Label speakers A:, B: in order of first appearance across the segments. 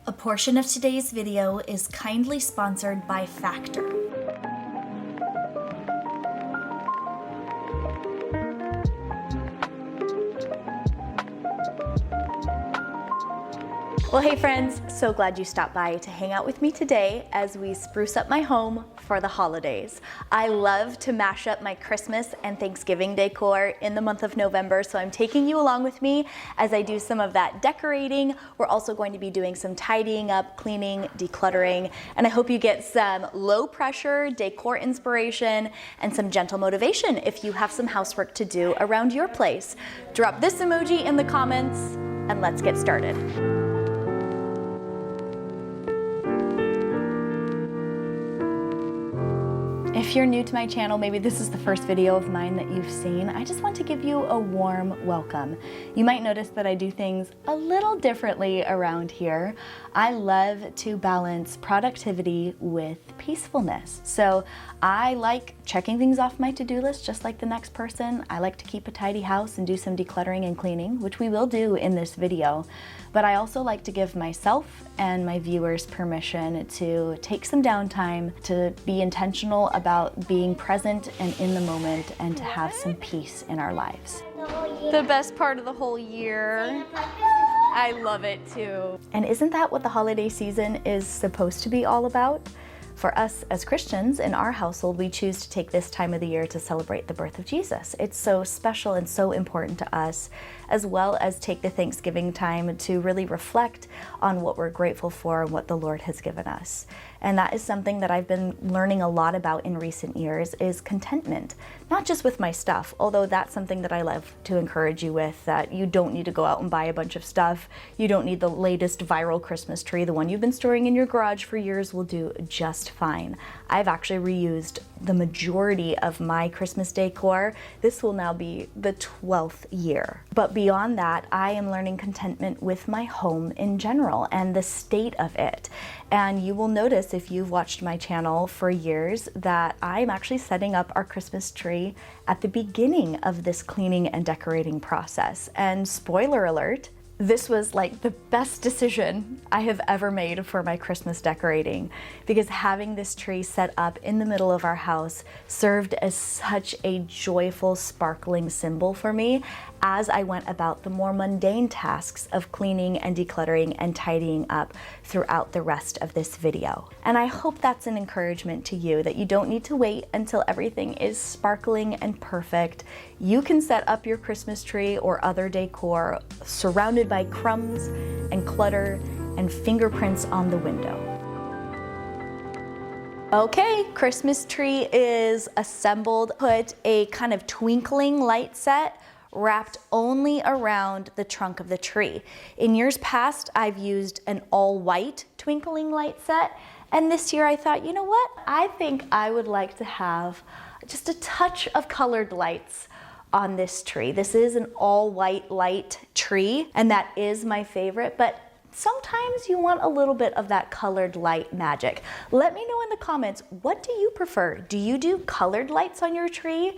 A: A portion of today's video is kindly sponsored by Factor. Well, hey friends, so glad you stopped by to hang out with me today as we spruce up my home for the holidays. I love to mash up my Christmas and Thanksgiving decor in the month of November, so I'm taking you along with me as I do some of that decorating. We're also going to be doing some tidying up, cleaning, decluttering, and I hope you get some low pressure decor inspiration and some gentle motivation if you have some housework to do around your place. Drop this emoji in the comments and let's get started. If you're new to my channel, maybe this is the first video of mine that you've seen, I just want to give you a warm welcome. You might notice that I do things a little differently around here. I love to balance productivity with peacefulness. So I like checking things off my to-do list just like the next person. I like to keep a tidy house and do some decluttering and cleaning, which we will do in this video. But I also like to give myself and my viewers permission to take some downtime, to be intentional about being present and in the moment, and to have some peace in our lives. The best part of the whole year. I love it too. And isn't that what the holiday season is supposed to be all about? For us as Christians in our household, we choose to take this time of the year to celebrate the birth of Jesus. It's so special and so important to us, as well as take the Thanksgiving time to really reflect on what we're grateful for and what the Lord has given us. And that is something that I've been learning a lot about in recent years, is contentment. Not just with my stuff, although that's something that I love to encourage you with, that you don't need to go out and buy a bunch of stuff. You don't need the latest viral Christmas tree. The one you've been storing in your garage for years will do just fine. I've actually reused the majority of my Christmas decor. This will now be the 12th year. But beyond that, I am learning contentment with my home in general and the state of it. And you will notice if you've watched my channel for years that I'm actually setting up our Christmas tree at the beginning of this cleaning and decorating process. And spoiler alert, this was like the best decision I have ever made for my Christmas decorating, because having this tree set up in the middle of our house served as such a joyful, sparkling symbol for me as I went about the more mundane tasks of cleaning and decluttering and tidying up throughout the rest of this video. And I hope that's an encouragement to you, that you don't need to wait until everything is sparkling and perfect. You can set up your Christmas tree or other decor surrounded by crumbs and clutter and fingerprints on the window. Okay, Christmas tree is assembled. Put a kind of twinkling light set wrapped only around the trunk of the tree. In years past, I've used an all-white twinkling light set, and this year I thought, you know what? I think I would like to have just a touch of colored lights on this tree. This is an all-white light tree, and that is my favorite, but sometimes you want a little bit of that colored light magic. Let me know in the comments, what do you prefer? Do you do colored lights on your tree?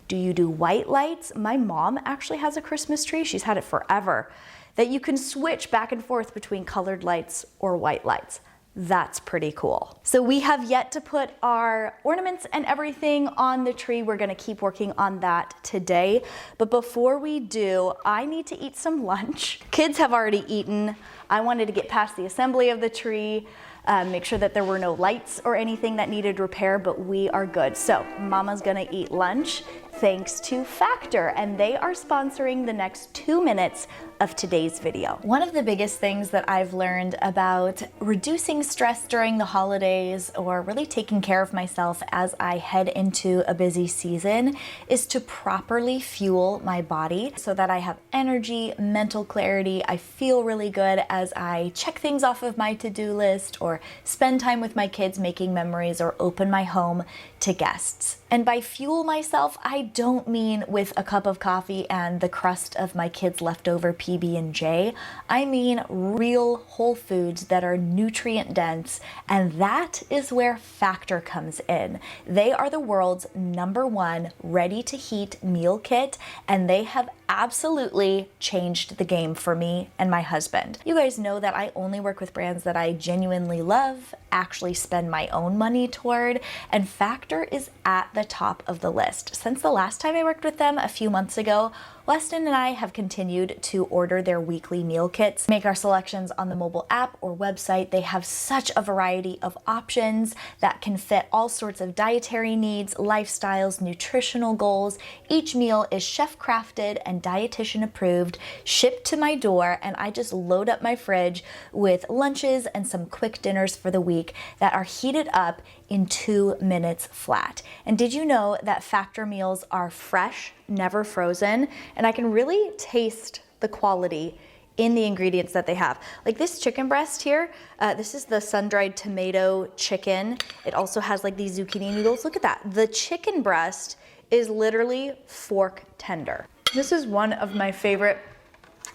A: Do you do white lights? My mom actually has a Christmas tree, she's had it forever, that you can switch back and forth between colored lights or white lights. That's pretty cool. So we have yet to put our ornaments and everything on the tree. We're gonna keep working on that today. But before we do, I need to eat some lunch. Kids have already eaten. I wanted to get past the assembly of the tree, make sure that there were no lights or anything that needed repair, but we are good. So Mama's gonna eat lunch thanks to Factor, and they are sponsoring the next 2 minutes of today's video. One of the biggest things that I've learned about reducing stress during the holidays, or really taking care of myself as I head into a busy season, is to properly fuel my body so that I have energy, mental clarity. I feel really good as I check things off of my to-do list, or spend time with my kids making memories, or open my home to guests. And by fuel myself, I don't mean with a cup of coffee and the crust of my kids' leftover PB&J. I mean real whole foods that are nutrient dense, and that is where Factor comes in. They are the world's #1 ready to heat meal kit, and they have absolutely changed the game for me and my husband. You guys know that I only work with brands that I genuinely love, actually spend my own money toward, and Factor is at the top of the list. Since the last time I worked with them a few months ago, Weston and I have continued to order their weekly meal kits, make our selections on the mobile app or website. They have such a variety of options that can fit all sorts of dietary needs, lifestyles, nutritional goals. Each meal is chef crafted and dietitian approved, shipped to my door, and I just load up my fridge with lunches and some quick dinners for the week that are heated up in 2 minutes flat. And did you know that Factor meals are fresh, never frozen? And I can really taste the quality in the ingredients that they have. Like this chicken breast here, this is the sun-dried tomato chicken. It also has like these zucchini noodles. Look at that. The chicken breast is literally fork tender. This is one of my favorite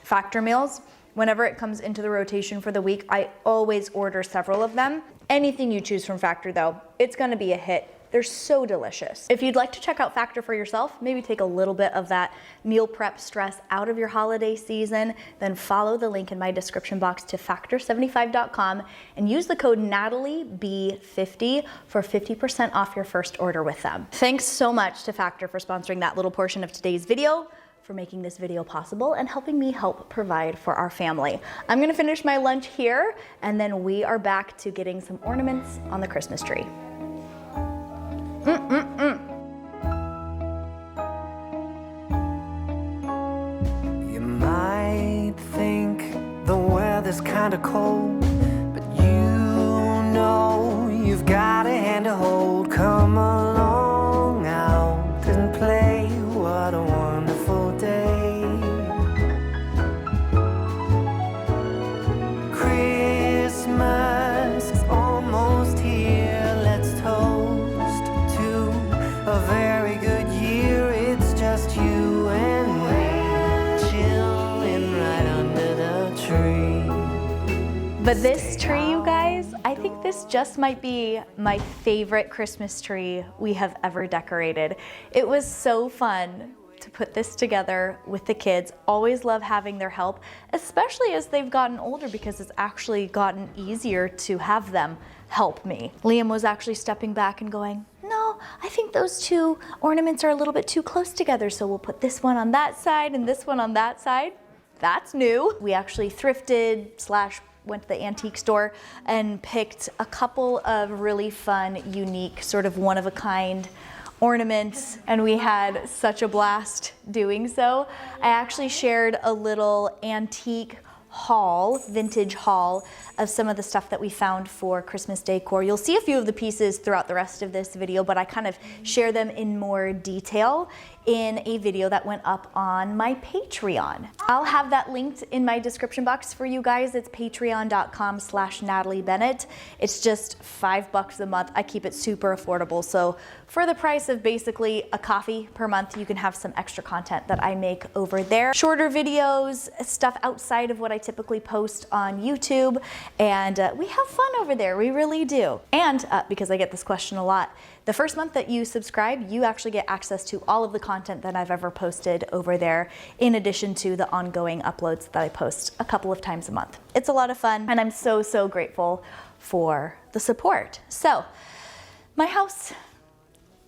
A: Factor meals. Whenever it comes into the rotation for the week, I always order several of them. Anything you choose from Factor though, it's gonna be a hit. They're so delicious. If you'd like to check out Factor for yourself, maybe take a little bit of that meal prep stress out of your holiday season, then follow the link in my description box to factor75.com and use the code NatalieB50 for 50% off your first order with them. Thanks so much to Factor for sponsoring that little portion of today's video, for making this video possible and helping me help provide for our family. I'm gonna finish my lunch here and then we are back to getting some ornaments on the Christmas tree.
B: You might think the weather's kinda cold, but you know you've got a hand to hold. Come along out and play, what a wonderful day. Christmas is almost here, let's toast to a very good year. It's just you and me, chilling right under the tree.
A: But this tree, you guys, I think this just might be my favorite Christmas tree we have ever decorated. It was so fun to put this together with the kids. Always love having their help, especially as they've gotten older, because it's actually gotten easier to have them help me. Liam was actually stepping back and going, no, I think those two ornaments are a little bit too close together, so we'll put this one on that side and this one on that side. That's new. We actually thrifted / went to the antique store and picked a couple of really fun, unique, sort of one-of-a-kind ornaments, and we had such a blast doing so. I actually shared a little antique haul, vintage haul of some of the stuff that we found for Christmas decor. You'll see a few of the pieces throughout the rest of this video, but I kind of share them in more detail in a video that went up on my Patreon. I'll have that linked in my description box for you guys. It's patreon.com/Natalie Bennett. It's just $5 a month. I keep it super affordable. So for the price of basically a coffee per month, you can have some extra content that I make over there. Shorter videos, stuff outside of what I typically post on YouTube. And we have fun over there, we really do. And because I get this question a lot, the first month that you subscribe, you actually get access to all of the content that I've ever posted over there, in addition to the ongoing uploads that I post a couple of times a month. It's a lot of fun, and I'm so, so grateful for the support. So, my house,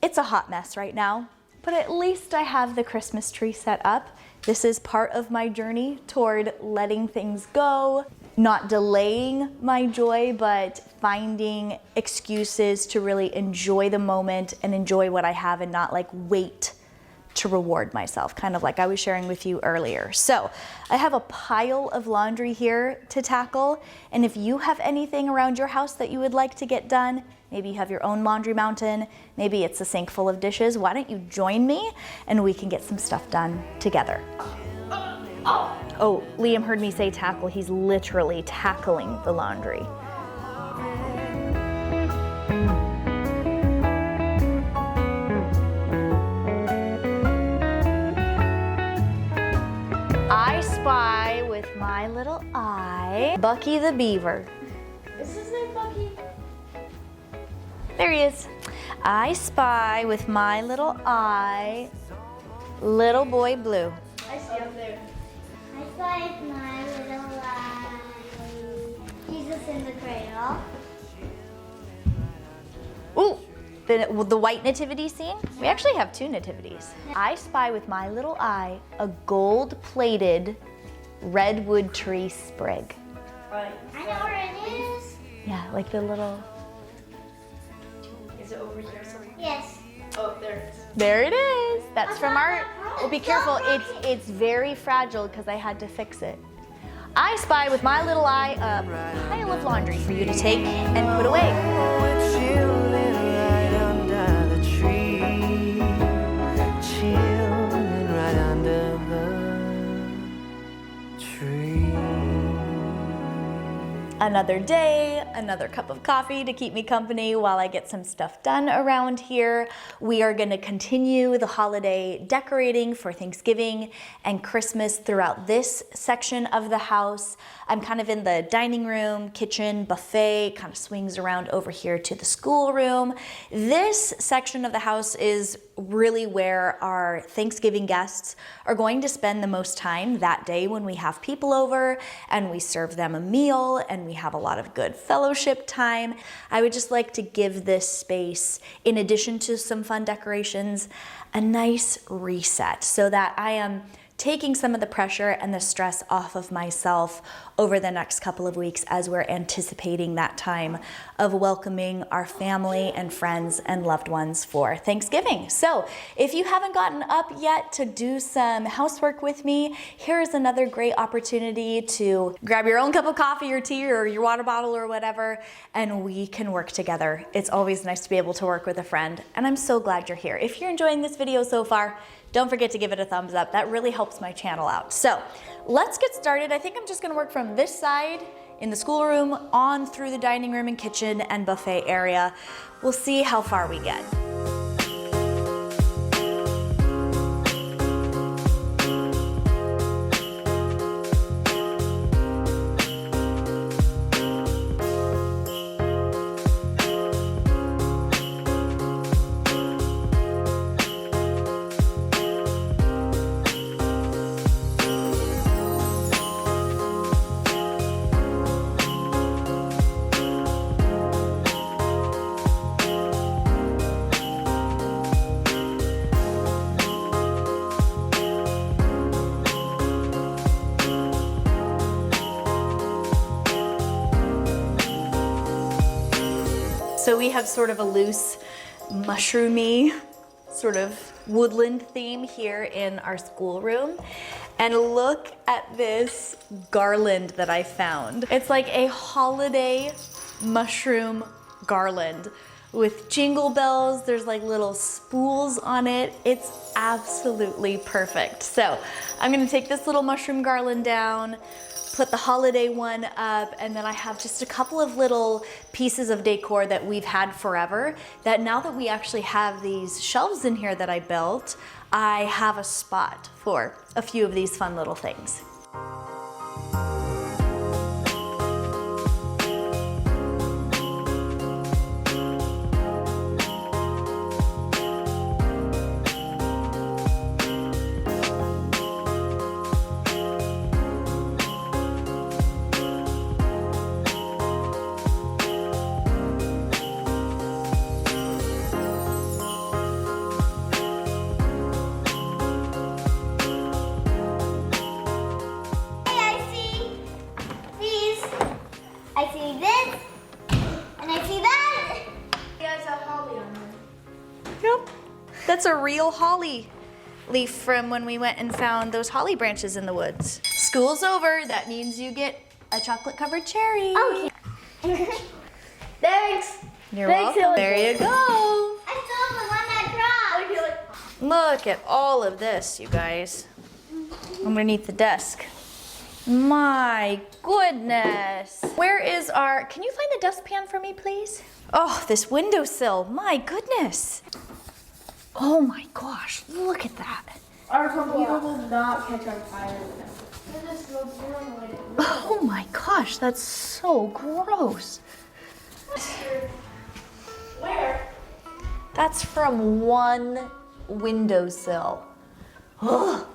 A: it's a hot mess right now, but at least I have the Christmas tree set up. This is part of my journey toward letting things go, not delaying my joy, but finding excuses to really enjoy the moment and enjoy what I have and not like wait to reward myself, kind of like I was sharing with you earlier. So I have a pile of laundry here to tackle, and if you have anything around your house that you would like to get done, maybe you have your own laundry mountain, maybe it's a sink full of dishes, why don't you join me and we can get some stuff done together. Oh, Liam heard me say tackle. He's literally tackling the laundry. I spy with my little eye Bucky the Beaver. Is his name Bucky? There he is. I spy with my little eye little boy Blue.
C: I see up there.
D: I spy my little eye. Jesus in the cradle.
A: Ooh, the white nativity scene? We actually have two nativities. I spy with my little eye a gold-plated redwood tree sprig.
C: Right.
D: I know where it is.
A: Yeah, like the little...
C: Is it over here somewhere?
D: Yes.
C: Oh, there it is.
A: There it is. That's from our... Well, be careful.
D: Don't break
A: It's very fragile because I had to fix it. I spy with my little eye a pile of laundry for you to take and put away.
B: We're chilling right under the tree, chilling right under the tree.
A: Another day, another cup of coffee to keep me company while I get some stuff done around here. We are gonna continue the holiday decorating for Thanksgiving and Christmas throughout this section of the house. I'm kind of in the dining room, kitchen, buffet, kind of swings around over here to the schoolroom. This section of the house is really where our Thanksgiving guests are going to spend the most time that day when we have people over and we serve them a meal and we have a lot of good fellowship time. I would just like to give this space, in addition to some fun decorations, a nice reset so that I am taking some of the pressure and the stress off of myself over the next couple of weeks as we're anticipating that time of welcoming our family and friends and loved ones for Thanksgiving. So if you haven't gotten up yet to do some housework with me, here's another great opportunity to grab your own cup of coffee or tea or your water bottle or whatever, and we can work together. It's always nice to be able to work with a friend, and I'm so glad you're here. If you're enjoying this video so far, don't forget to give it a thumbs up. That really helps my channel out. So let's get started. I think I'm just gonna work from this side in the schoolroom on through the dining room and kitchen and buffet area. We'll see how far we get. So we have sort of a loose, mushroomy, sort of woodland theme here in our schoolroom. And look at this garland that I found. It's like a holiday mushroom garland with jingle bells. There's like little spools on it. It's absolutely perfect. So I'm gonna take this little mushroom garland down, put the holiday one up, and then I have just a couple of little pieces of decor that we've had forever, that now that we actually have these shelves in here that I built, I have a spot for a few of these fun little things.
D: I see this, and I see that.
C: He has a holly on there.
A: Yep, that's a real holly leaf from when we went and found those holly branches in the woods. School's over, that means you get a chocolate covered cherry.
D: Oh, yeah.
C: Thanks.
A: You're
C: Thanks,
A: welcome.
C: Hilly.
A: There you go.
D: I still have the one that dropped.
A: Look at all of this, you guys. Underneath the desk. My goodness. Where is our, can you find the dustpan for me, please? Oh, this windowsill, my goodness. Oh my gosh, look at that.
C: Our computer will not catch on fire with that.
A: Oh my gosh, that's so gross.
C: Where?
A: That's from one windowsill. Ugh.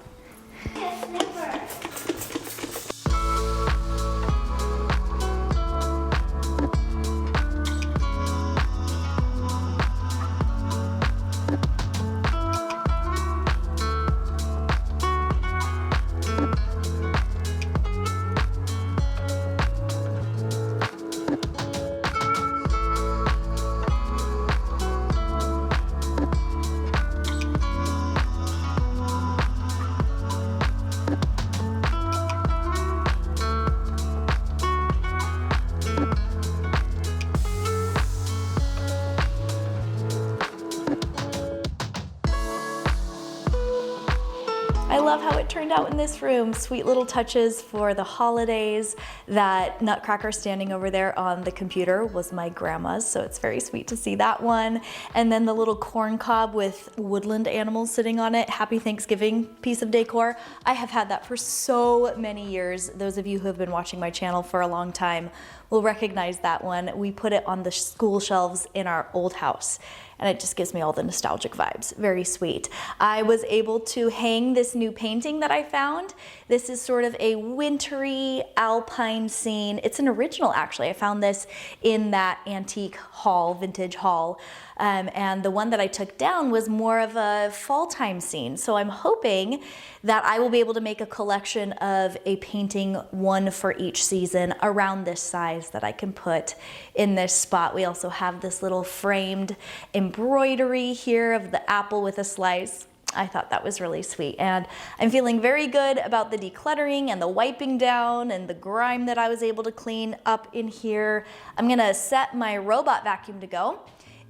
A: I love how it turned out in this room. Sweet little touches for the holidays. That nutcracker standing over there on the computer was my grandma's, so it's very sweet to see that one. And then the little corn cob with woodland animals sitting on it, Happy Thanksgiving piece of decor. I have had that for so many years. Those of you who have been watching my channel for a long time will recognize that one. We put it on the school shelves in our old house, and it just gives me all the nostalgic vibes. Very sweet. I was able to hang this new painting that I found. This is sort of a wintry alpine scene. It's an original, actually. I found this in that antique haul, vintage haul. And the one that I took down was more of a fall time scene. So I'm hoping that I will be able to make a collection of a painting, one for each season, around this size that I can put in this spot. We also have this little framed embroidery here of the apple with a slice. I thought that was really sweet, and I'm feeling very good about the decluttering and the wiping down and the grime that I was able to clean up in here. I'm gonna set my robot vacuum to go.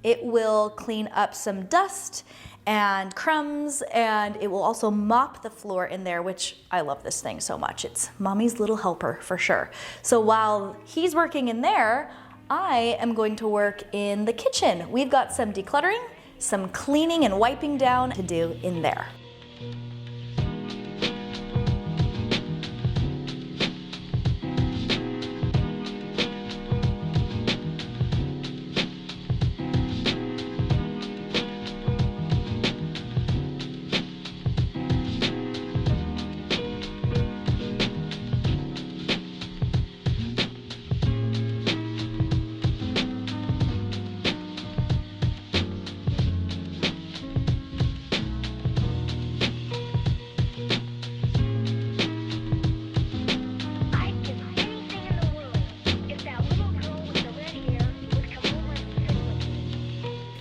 A: It will clean up some dust and crumbs, and it will also mop the floor in there, which I love this thing so much. It's mommy's little helper for sure. So while he's working in there, I am going to work in the kitchen. We've got some decluttering, some cleaning and wiping down to do in there.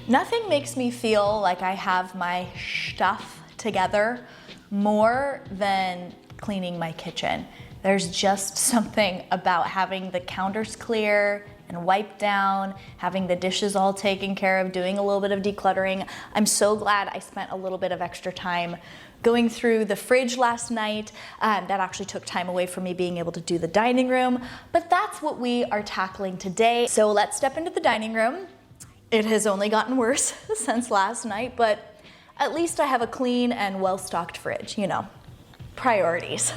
A: Nothing makes me feel like I have my stuff together more than cleaning my kitchen. There's just something about having the counters clear and wiped down, having the dishes all taken care of, doing a little bit of decluttering. I'm so glad I spent a little bit of extra time going through the fridge last night. That actually took time away from me being able to do the dining room, but that's what we are tackling today. So let's step into the dining room. It has only gotten worse since last night, but at least I have a clean and well-stocked fridge, you know, priorities.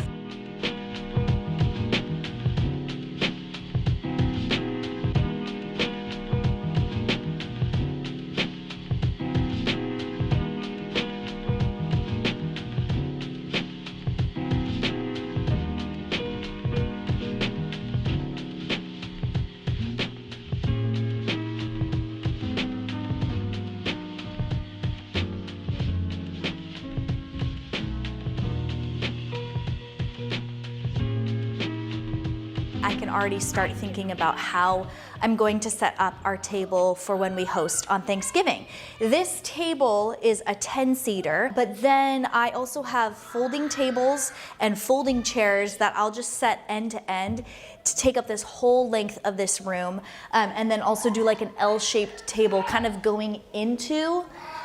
A: I can already start thinking about how I'm going to set up our table for when we host on Thanksgiving. This table is a 10-seater, but then I also have folding tables and folding chairs that I'll just set end to end to take up this whole length of this room, and then also do like an L-shaped table kind of going into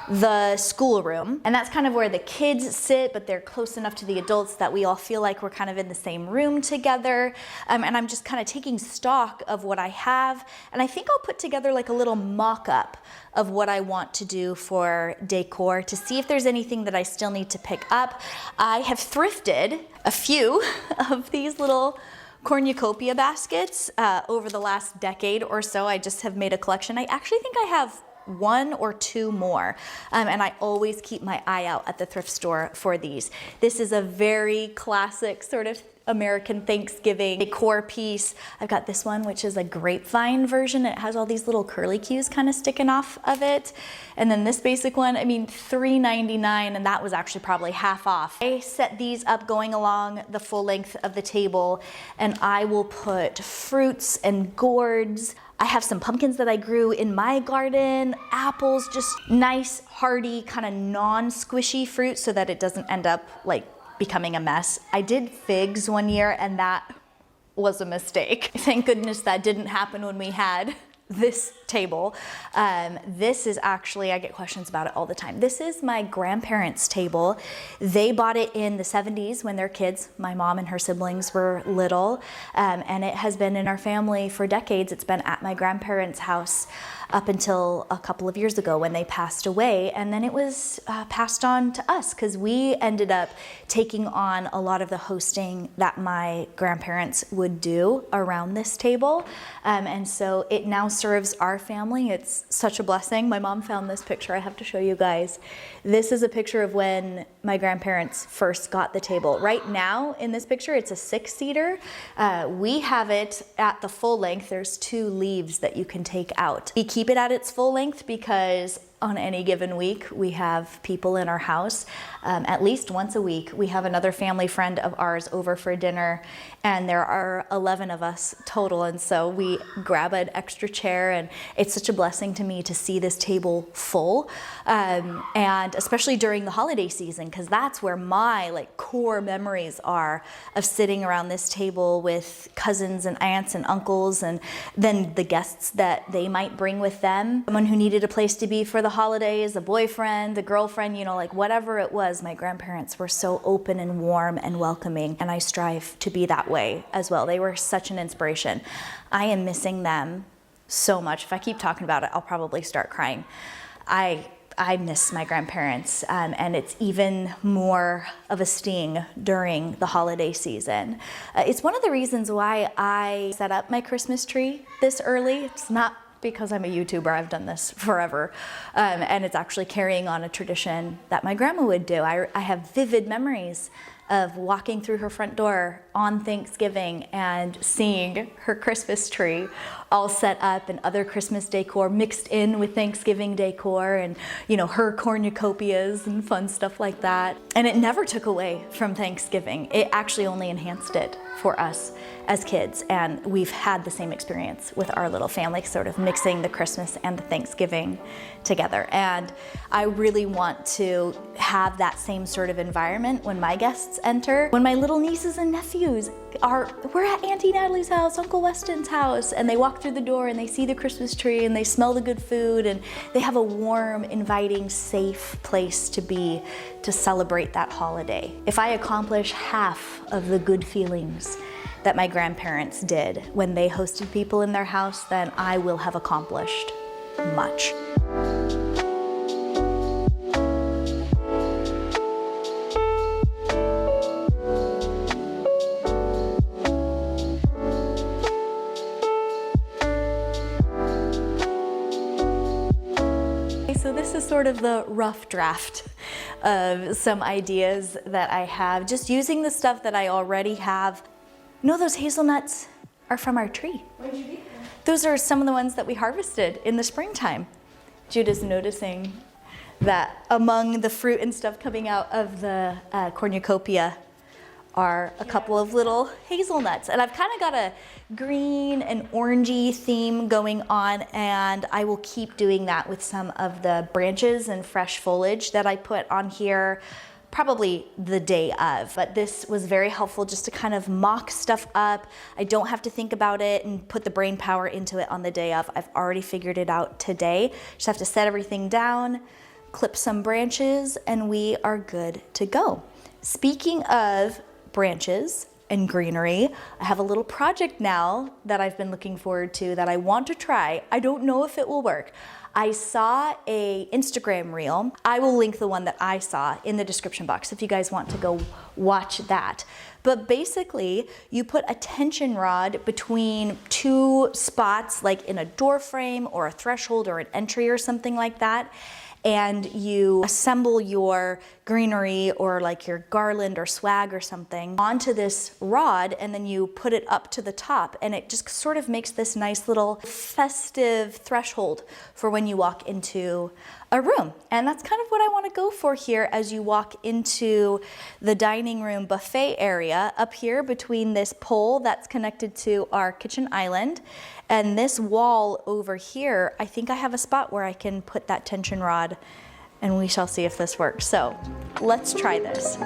A: the schoolroom. And that's kind of where the kids sit, but they're close enough to the adults that we all feel like we're kind of in the same room together. And I'm just kind of taking stock of what I have. And I think I'll put together like a little mock-up of what I want to do for decor to see if there's anything that I still need to pick up. I have thrifted a few of these little cornucopia baskets over the last decade or so. I just have made a collection. I actually think I have one or two more. And I always keep my eye out at the thrift store for these. This is a very classic sort of American Thanksgiving decor piece. I've got this one, which is a grapevine version. It has all these little curly cues kind of sticking off of it. And then this basic one, I mean, $3.99, and that was actually probably half off. I set these up going along the full length of the table, and I will put fruits and gourds. I have some pumpkins that I grew in my garden, apples, just nice, hearty, kind of non-squishy fruit so that it doesn't end up like becoming a mess. I did figs one year, and that was a mistake. Thank goodness that didn't happen when we had this table. This is actually, I get questions about it all the time. This is my grandparents' table. They bought it in the 70s when their kids, my mom and her siblings, were little. And it has been in our family for decades. It's been at my grandparents' house up until a couple of years ago when they passed away. And then it was passed on to us because we ended up taking on a lot of the hosting that my grandparents would do around this table. And so it now serves our family. It's such a blessing. My mom found this picture I have to show you guys. This is a picture of when my grandparents first got the table. Right now in this picture, it's a 6-seater. We have it at the full length. There's 2 leaves that you can take out. We keep it at its full length because on any given week, we have people in our house. At least once a week, we have another family friend of ours over for dinner, and there are 11 of us total, and so we grab an extra chair, and it's such a blessing to me to see this table full, and especially during the holiday season, because that's where my core memories are of sitting around this table with cousins and aunts and uncles, and then the guests that they might bring with them, someone who needed a place to be for the holidays, a boyfriend, a girlfriend, whatever it was. My grandparents were so open and warm and welcoming, and I strive to be that way as well. They were such an inspiration. I am missing them so much. If I keep talking about it, I'll probably start crying. I miss my grandparents, and it's even more of a sting during the holiday season. It's one of the reasons why I set up my Christmas tree this early. It's not because I'm a YouTuber. I've done this forever. And it's actually carrying on a tradition that my grandma would do. I have vivid memories of walking through her front door on Thanksgiving and seeing her Christmas tree all set up and other Christmas decor mixed in with Thanksgiving decor and, her cornucopias and fun stuff like that. And it never took away from Thanksgiving. It actually only enhanced it for us as kids. And we've had the same experience with our little family, sort of mixing the Christmas and the Thanksgiving together. And I really want to have that same sort of environment when my guests enter. When my little nieces and nephews we're at Auntie Natalie's house, Uncle Weston's house, and they walk through the door and they see the Christmas tree and they smell the good food, and they have a warm, inviting, safe place to be to celebrate that holiday. If I accomplish half of the good feelings that my grandparents did when they hosted people in their house, then I will have accomplished much. So this is sort of the rough draft of some ideas that I have, just using the stuff that I already have. Those hazelnuts are from our tree.
C: Where did you get them?
A: Those are some of the ones that we harvested in the springtime. Judah's noticing that among the fruit and stuff coming out of the cornucopia are a couple of little hazelnuts. And I've kind of got a green and orangey theme going on, and I will keep doing that with some of the branches and fresh foliage that I put on here probably the day of. But this was very helpful just to kind of mock stuff up. I don't have to think about it and put the brain power into it on the day of. I've already figured it out today. Just have to set everything down, clip some branches, and we are good to go. Speaking of branches and greenery. I have a little project now that I've been looking forward to that I want to try. I don't know if it will work. I saw a Instagram reel. I will link the one that I saw in the description box if you guys want to go watch that. But basically, you put a tension rod between two spots, like in a door frame or a threshold or an entry or something like that, and you assemble your greenery or like your garland or swag or something onto this rod, and then you put it up to the top, and it just sort of makes this nice little festive threshold for when you walk into a room. And that's kind of what I want to go for here as you walk into the dining room buffet area up here between this pole that's connected to our kitchen island and this wall over here. I think I have a spot where I can put that tension rod, and we shall see if this works. So let's try this.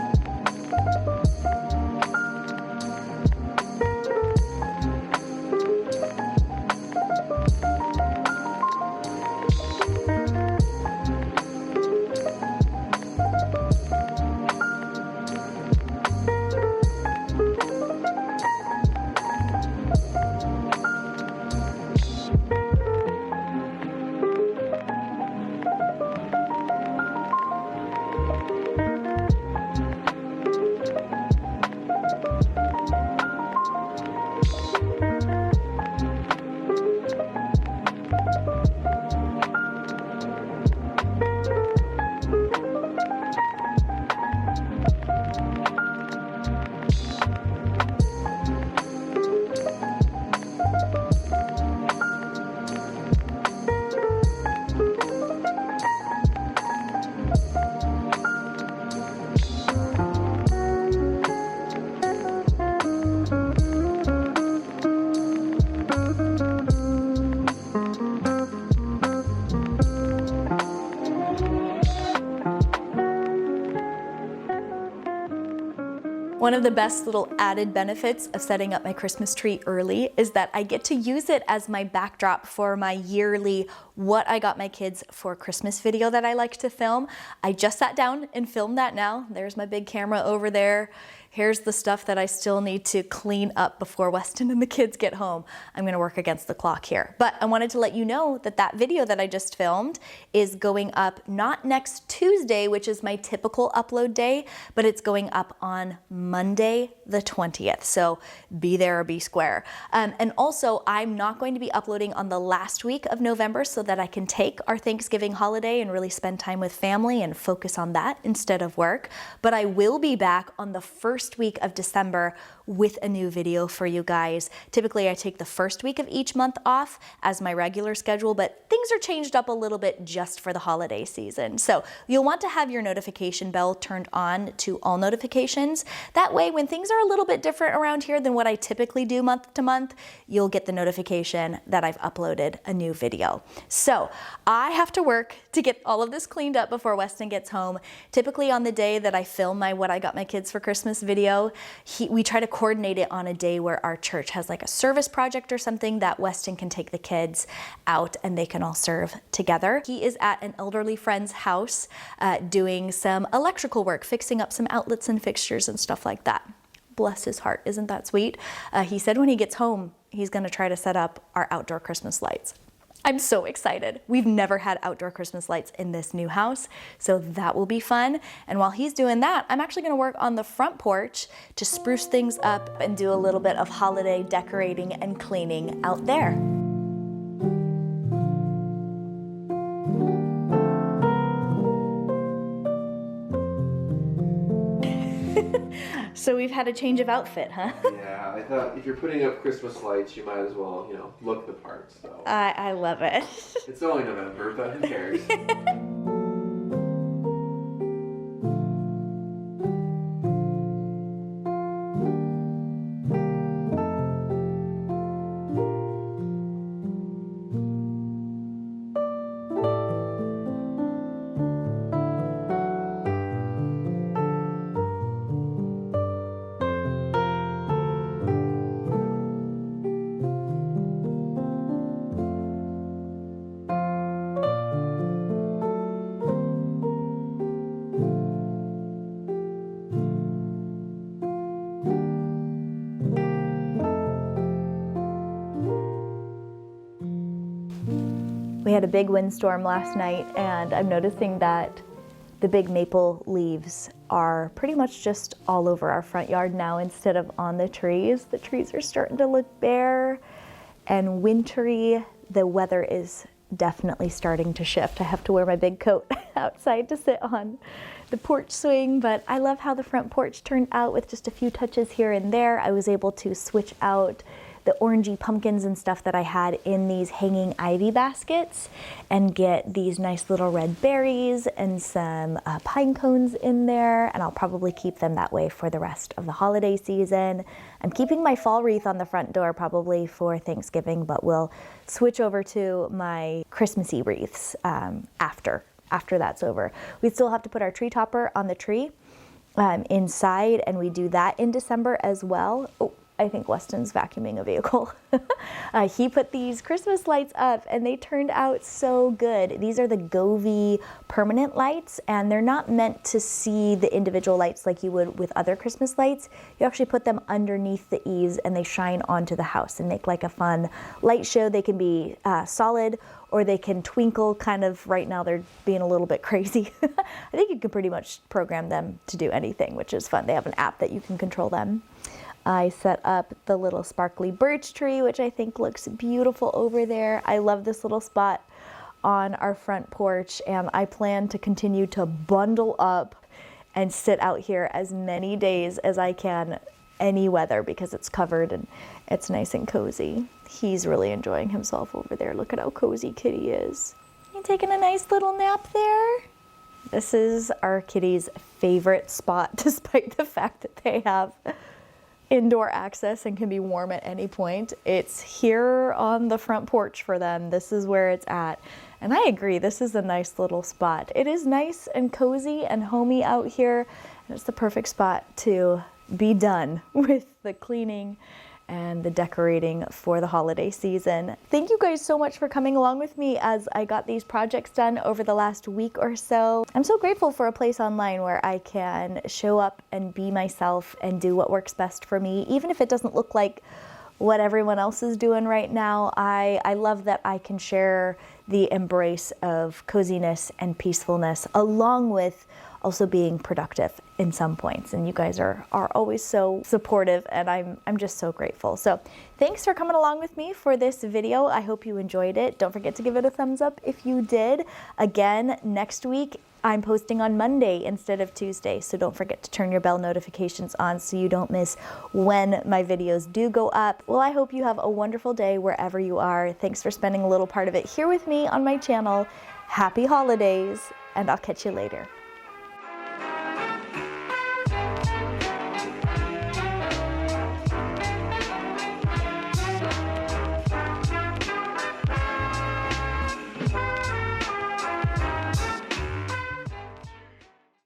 A: One of the best little added benefits of setting up my Christmas tree early is that I get to use it as my backdrop for my yearly what I got my kids for Christmas video that I like to film. I just sat down and filmed that now. There's my big camera over there. Here's the stuff that I still need to clean up before Weston and the kids get home. I'm gonna work against the clock here. But I wanted to let you know that that video that I just filmed is going up not next Tuesday, which is my typical upload day, but it's going up on Monday the 20th. So be there or be square. And also, I'm not going to be uploading on the last week of November so that I can take our Thanksgiving holiday and really spend time with family and focus on that instead of work. But I will be back on the first week of December with a new video for you guys. Typically, I take the first week of each month off as my regular schedule, but things are changed up a little bit just for the holiday season. So you'll want to have your notification bell turned on to all notifications. That way, when things are a little bit different around here than what I typically do month to month, you'll get the notification that I've uploaded a new video. So I have to work to get all of this cleaned up before Weston gets home. Typically on the day that I film my What I Got My Kids for Christmas video, we try to coordinate it on a day where our church has like a service project or something that Weston can take the kids out and they can all serve together. He is at an elderly friend's house doing some electrical work, fixing up some outlets and fixtures and stuff like that. Bless his heart, isn't that sweet? He said when he gets home, he's gonna try to set up our outdoor Christmas lights. I'm so excited. We've never had outdoor Christmas lights in this new house, so that will be fun. And while he's doing that, I'm actually gonna work on the front porch to spruce things up and do a little bit of holiday decorating and cleaning out there. So we've had a change of outfit, huh?
E: Yeah, I thought if you're putting up Christmas lights, you might as well, you know, look the part. So
A: I love it.
E: it's only November, but who cares?
A: We had a big windstorm last night, and I'm noticing that the big maple leaves are pretty much just all over our front yard now instead of on the trees. The trees are starting to look bare and wintry. The weather is definitely starting to shift. I have to wear my big coat outside to sit on the porch swing, but I love how the front porch turned out with just a few touches here and there. I was able to switch out the orangey pumpkins and stuff that I had in these hanging ivy baskets and get these nice little red berries and some pine cones in there, and I'll probably keep them that way for the rest of the holiday season. I'm keeping my fall wreath on the front door probably for Thanksgiving, but we'll switch over to my Christmassy wreaths after that's over. We still have to put our tree topper on the tree inside, and we do that in December as well. Oh, I think Weston's vacuuming a vehicle. He put these Christmas lights up and they turned out so good. These are the Govee permanent lights, and they're not meant to see the individual lights like you would with other Christmas lights. You actually put them underneath the eaves and they shine onto the house and make like a fun light show. They can be solid or they can twinkle kind of. Right now they're being a little bit crazy. I think you can pretty much program them to do anything, which is fun. They have an app that you can control them. I set up the little sparkly birch tree, which I think looks beautiful over there. I love this little spot on our front porch, and I plan to continue to bundle up and sit out here as many days as I can, any weather, because it's covered and it's nice and cozy. He's really enjoying himself over there. Look at how cozy Kitty is. You taking a nice little nap there? This is our kitty's favorite spot, despite the fact that they have indoor access and can be warm at any point. It's here on the front porch for them. This is where it's at. And I agree, this is a nice little spot. It is nice and cozy and homey out here. And it's the perfect spot to be done with the cleaning and the decorating for the holiday season. Thank you guys so much for coming along with me as I got these projects done over the last week or so. I'm so grateful for a place online where I can show up and be myself and do what works best for me, even if it doesn't look like what everyone else is doing right now. I love that I can share the embrace of coziness and peacefulness along with also being productive in some points, and you guys are always so supportive, and I'm just so grateful. So thanks for coming along with me for this video. I hope you enjoyed it. Don't forget to give it a thumbs up if you did. Again, next week I'm posting on Monday instead of Tuesday, so don't forget to turn your bell notifications on so you don't miss when my videos do go up. Well, I hope you have a wonderful day wherever you are. Thanks for spending a little part of it here with me on my channel. Happy holidays, and I'll catch you later.